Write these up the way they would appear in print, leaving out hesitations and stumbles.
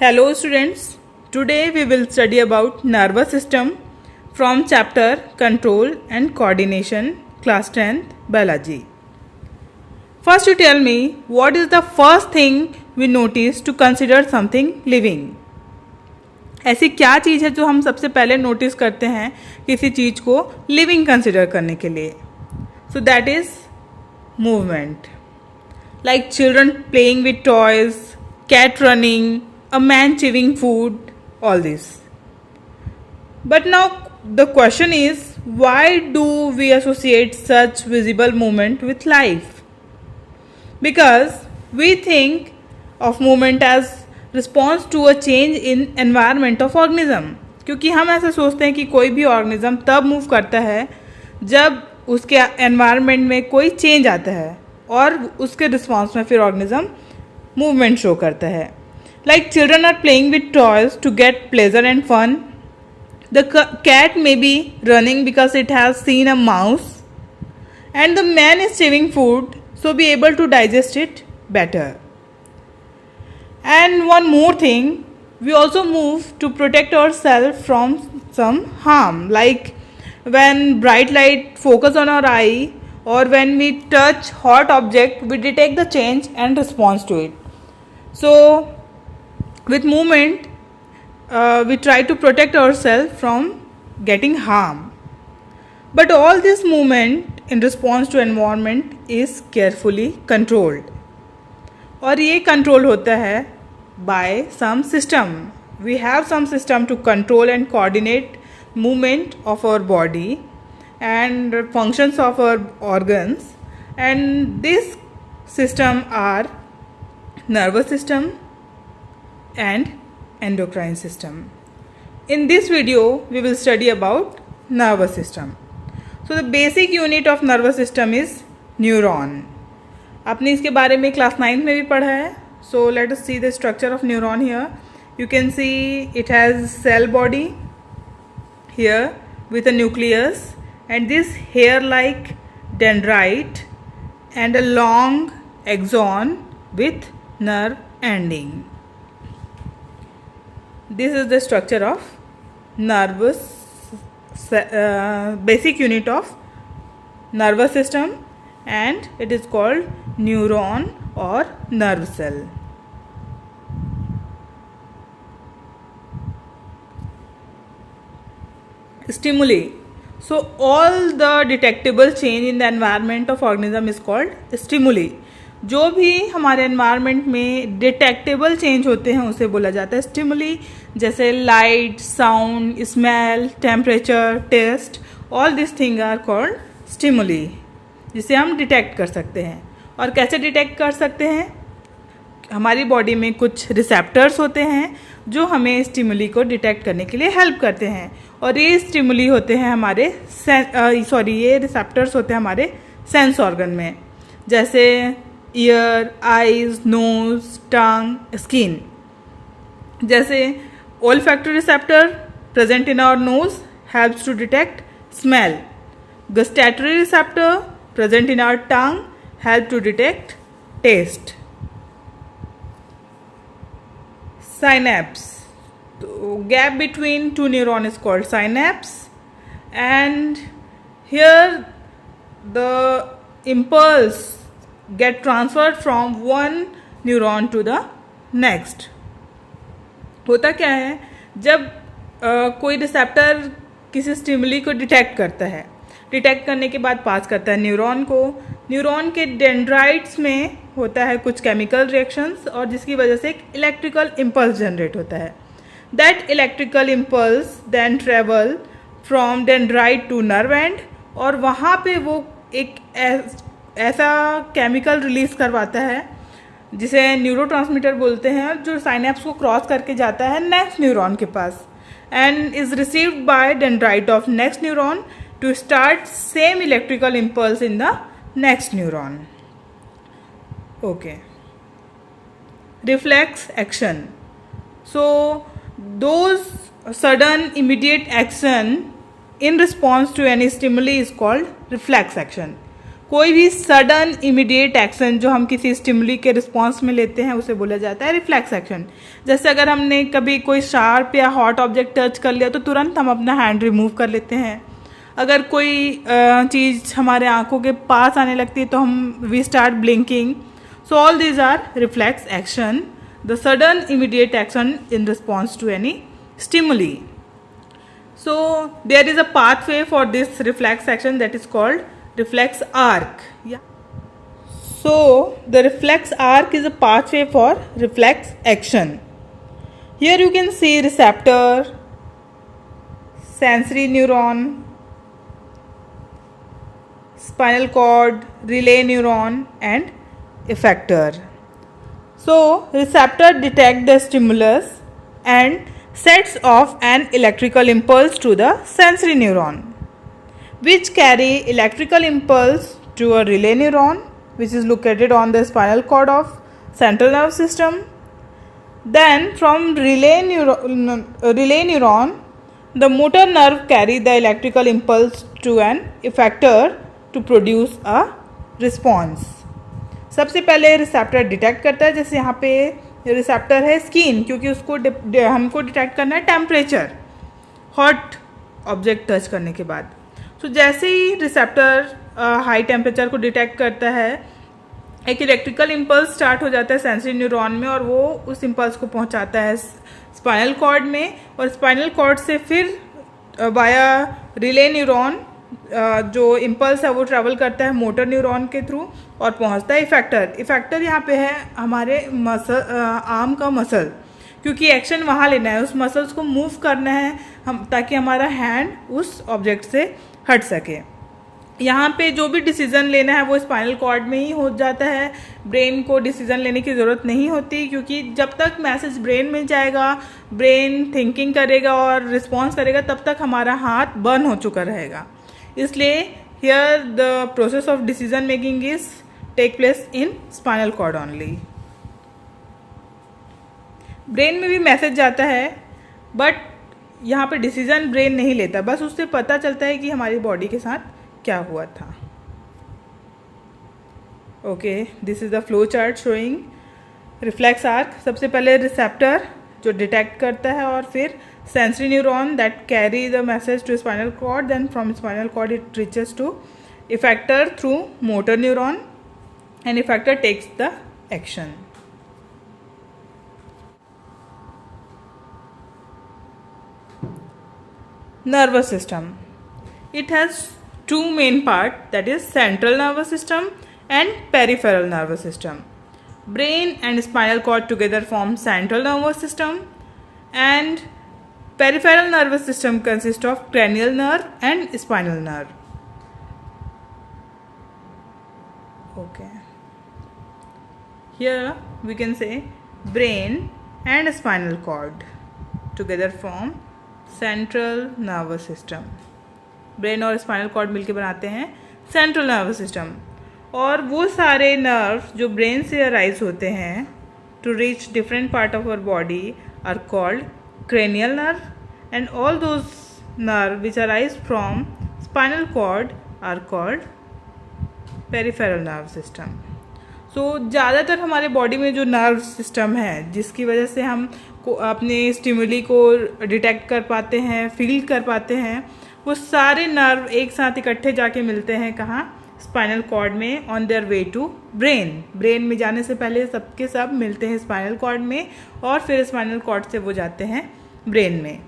Hello students, today we will study about nervous system from chapter Control and Coordination, class 10th Biology. First you tell me what is the first thing we notice to consider something living. ऐसी क्या चीज़ है जो हम सबसे पहले notice करते हैं किसी चीज़ को लिविंग कंसिडर करने के लिए. So that is movement. Like children playing with toys, cat running, a man chewing food, all this. But now the question is, why do we associate such visible movement with life? Because we think of movement as response to a change in environment of organism. क्योंकि हम ऐसा सोचते हैं कि कोई भी organism तब move करता है जब उसके एनवायरनमेंट में कोई चेंज आता है और उसके रिस्पॉन्स में फिर ऑर्गेनिज्म मूवमेंट शो करता है. Like children are playing with toys to get pleasure and fun. The cat may be running because it has seen a mouse and the man is chewing food so be able to digest it better. And one more thing, we also move to protect ourselves from some harm, like when bright light focus on our eye or when we touch hot object, we detect the change and response to it. So with movement we try to protect ourselves from getting harm, but all this movement in response to environment is carefully controlled. और ये control होता है by some system. We have some system to control and coordinate movement of our body and functions of our organs, and this system are nervous system and endocrine system. In this video we will study about nervous system. So the basic unit of nervous system is neuron. आपने इसके बारे में class 9 में भी पढ़ा है. So let us see the structure of neuron here. You can see it has cell body here with a nucleus and this hair-like dendrite and a long axon with nerve ending. This is the structure of nervous basic unit of nervous system, and it is called neuron or nerve cell. Stimuli. So all the detectable change in the environment of organism is called stimuli. जो भी हमारे environment में detectable change होते हैं उसे बोला जाता है स्टिमुली. जैसे light, sound, smell, temperature, taste, all this thing are called stimuli, जिसे हम डिटेक्ट कर सकते हैं. और कैसे डिटेक्ट कर सकते हैं? हमारी बॉडी में कुछ रिसेप्टर्स होते हैं जो हमें स्टिमुली को डिटेक्ट करने के लिए हेल्प करते हैं, और ये स्टिमुली होते हैं हमारे ये रिसेप्टर्स होते हैं हमारे सेंस ऑर्गन में, जैसे ईयर, आईज, नोज, टंग, स्किन. जैसे olfactory receptor present in our nose helps to detect smell. Gustatory receptor present in our tongue help to detect taste. Synapse. So gap between two neurons is called synapse, and here the impulse get transferred from one neuron to the next. होता क्या है, जब कोई receptor किसी stimuli को detect करता है, detect करने के बाद पास करता है न्यूरॉन को. न्यूरॉन के डेंड्राइट्स में होता है कुछ केमिकल रिएक्शंस, और जिसकी वजह से एक इलेक्ट्रिकल इम्पल्स जनरेट होता है. That electrical impulse then travel from dendrite to nerve end, और वहाँ पे वो एक ऐसा केमिकल रिलीज करवाता है जिसे न्यूरोट्रांसमीटर बोलते हैं, जो साइनेप्स को क्रॉस करके जाता है नेक्स्ट न्यूरॉन के पास, and is received by dendrite of next neuron to start same electrical impulse in the next neuron. Okay. Reflex action. So those sudden immediate action in response to any stimuli is called reflex action. कोई भी sudden immediate action जो हम किसी stimuli के response में लेते हैं उसे बोला जाता है रिफ्लेक्स एक्शन। जैसे अगर हमने कभी कोई शार्प या हॉट ऑब्जेक्ट टच कर लिया तो तुरंत हम अपना हैंड रिमूव कर लेते हैं। अगर कोई चीज़ हमारे आंखों के पास आने लगती है तो हम we start blinking. So all these are reflex action, the sudden immediate action in response to any stimuli. So there is a pathway for this reflex action that is called reflex arc. Yeah. So the reflex arc is a pathway for reflex action. Here you can see receptor, sensory neuron, spinal cord, relay neuron and effector. So receptor detect the stimulus and sets off an electrical impulse to the sensory neuron, which carry electrical impulse to a relay neuron, which is located on the spinal cord of central nervous system. Then from relay neuron, the motor nerve carry the electrical impulse to an effector to produce a response. सबसे पहले receptor detect करता है, जैसे यहाँ पे receptor है skin, क्योंकि उसको हमको डिटेक्ट करना है टेम्परेचर हॉट ऑब्जेक्ट टच करने के बाद. सो जैसे ही रिसेप्टर हाई टेम्परेचर को डिटेक्ट करता है, एक इलेक्ट्रिकल इम्पल्स स्टार्ट हो जाता है सेंसरी न्यूरॉन में और वो उस इम्पल्स को पहुंचाता है स्पाइनल कॉर्ड में, और स्पाइनल कॉर्ड से फिर वाया रिले न्यूरॉन जो इम्पल्स है वो ट्रैवल करता है मोटर न्यूरॉन के थ्रू और पहुंचता है इफेक्टर. इफेक्टर यहाँ पे है हमारे आर्म का मसल, क्योंकि एक्शन वहाँ लेना है, उस मसल्स को मूव करना है हम, ताकि हमारा हैंड उस ऑब्जेक्ट से हट सके. यहाँ पे जो भी डिसीजन लेना है वो स्पाइनल कॉर्ड में ही हो जाता है. ब्रेन को डिसीजन लेने की ज़रूरत नहीं होती, क्योंकि जब तक मैसेज ब्रेन में जाएगा, ब्रेन थिंकिंग करेगा और रिस्पॉन्स करेगा, तब तक हमारा हाथ बर्न हो चुका रहेगा. इसलिए here the process of decision making is take place in spinal cord only. Brain में भी मैसेज जाता है, बट यहाँ पे डिसीजन ब्रेन नहीं लेता, बस उससे पता चलता है कि हमारी बॉडी के साथ क्या हुआ था. Okay, this is the flow chart showing reflex arc. सबसे पहले रिसेप्टर जो डिटेक्ट करता है, और फिर sensory neuron that carry the message to spinal cord, then from spinal cord it reaches to effector through motor neuron and effector takes the action. Nervous system. It has two main parts, that is central nervous system and peripheral nervous system. Brain and spinal cord together form central nervous system, and peripheral nervous system consists of cranial nerve and spinal nerve. Okay. Here we can say brain and spinal cord together form central nervous system. Brain और spinal cord मिलकर बनाते हैं central nervous system. और वो सारे nerve जो brain से arise होते हैं to reach different part of our body are called cranial nerve, and all those nerve which arise from spinal cord are called peripheral nerve system. So ज़्यादातर हमारे body में जो नर्व सिस्टम है, जिसकी वजह से हम अपने स्टिमुली को डिटेक्ट कर पाते हैं, फील कर पाते हैं, वो सारे नर्व एक साथ इकट्ठे जाके मिलते हैं कहाँ? स्पाइनल कॉर्ड में, on their way to brain. Brain में जाने से पहले सबके सब मिलते हैं स्पाइनल कॉर्ड में, और फिर स्पाइनल कॉर्ड से वो जाते हैं ब्रेन में.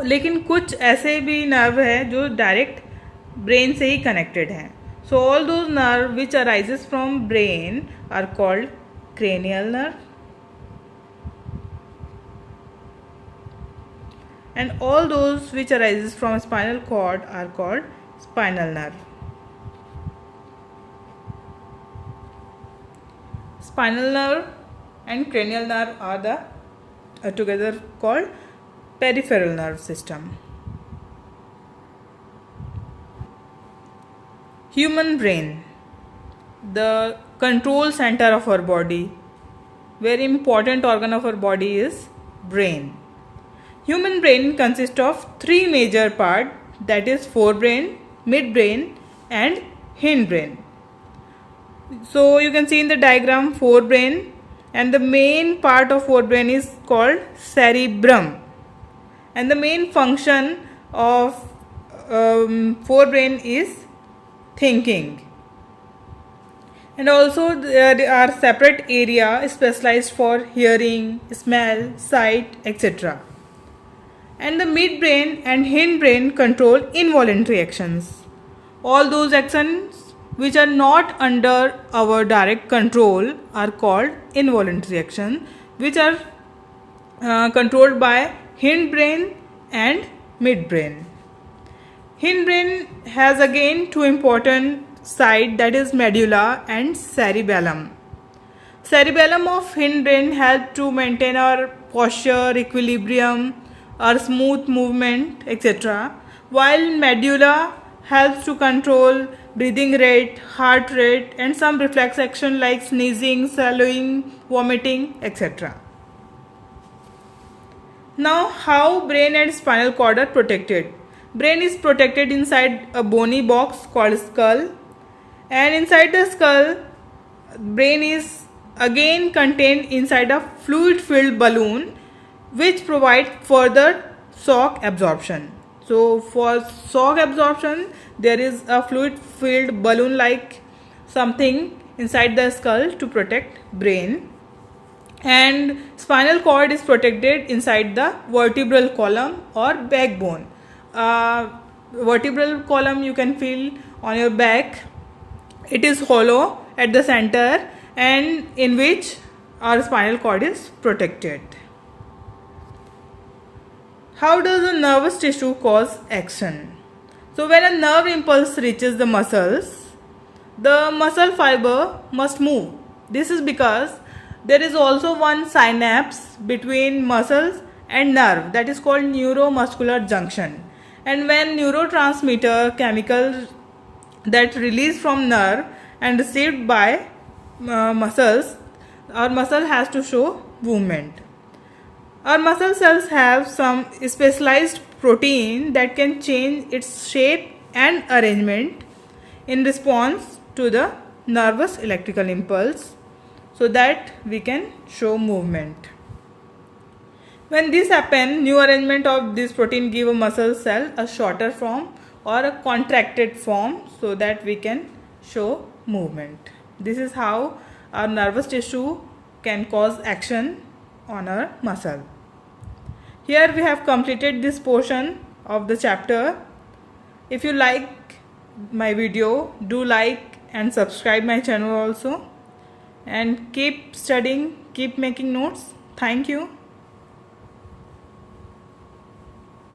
लेकिन कुछ ऐसे भी नर्व है जो डायरेक्ट ब्रेन से ही कनेक्टेड हैं. So all those nerve which arises from brain are called cranial nerve, and all those which arises from spinal cord are called spinal nerve. Spinal nerve and cranial nerve are the together called peripheral nerve system. Human brain, the control center of our body, very important organ of our body is brain. Human brain consists of three major parts, that is forebrain, midbrain and hindbrain. So you can see in the diagram forebrain, and the main part of forebrain is called cerebrum, and the main function of forebrain is thinking. And also there are separate area specialized for hearing, smell, sight, etc. And the midbrain and hindbrain control involuntary actions. All those actions which are not under our direct control are called involuntary actions, which are controlled by hindbrain and midbrain. Hindbrain has again two important sides, that is medulla and cerebellum. Cerebellum of hindbrain help to maintain our posture, equilibrium, our smooth movement, etc. While medulla helps to control breathing rate, heart rate, and some reflex action like sneezing, swallowing, vomiting, etc. Now, how brain and spinal cord are protected? Brain is protected inside a bony box called skull, and inside the skull, brain is again contained inside a fluid filled balloon which provides further shock absorption. So for shock absorption, there is a fluid filled balloon like something inside the skull to protect brain, and spinal cord is protected inside the vertebral column or backbone. Vertebral column you can feel on your back. It is hollow at the center and in which our spinal cord is protected. How does the nervous tissue cause action? So when a nerve impulse reaches the muscles, the muscle fiber must move. This is because there is also one synapse between muscles and nerve, that is called neuromuscular junction. And when neurotransmitter chemicals that release from nerve and received by muscles, our muscle has to show movement. Our muscle cells have some specialized protein that can change its shape and arrangement in response to the nervous electrical impulse, so that we can show movement. When this happens, new arrangement of this protein give a muscle cell a shorter form or a contracted form, so that we can show movement. This is how our nervous tissue can cause action on our muscle. Here we have completed this portion of the chapter. If you like my video, do like and subscribe my channel also, and keep studying, keep making notes. Thank you.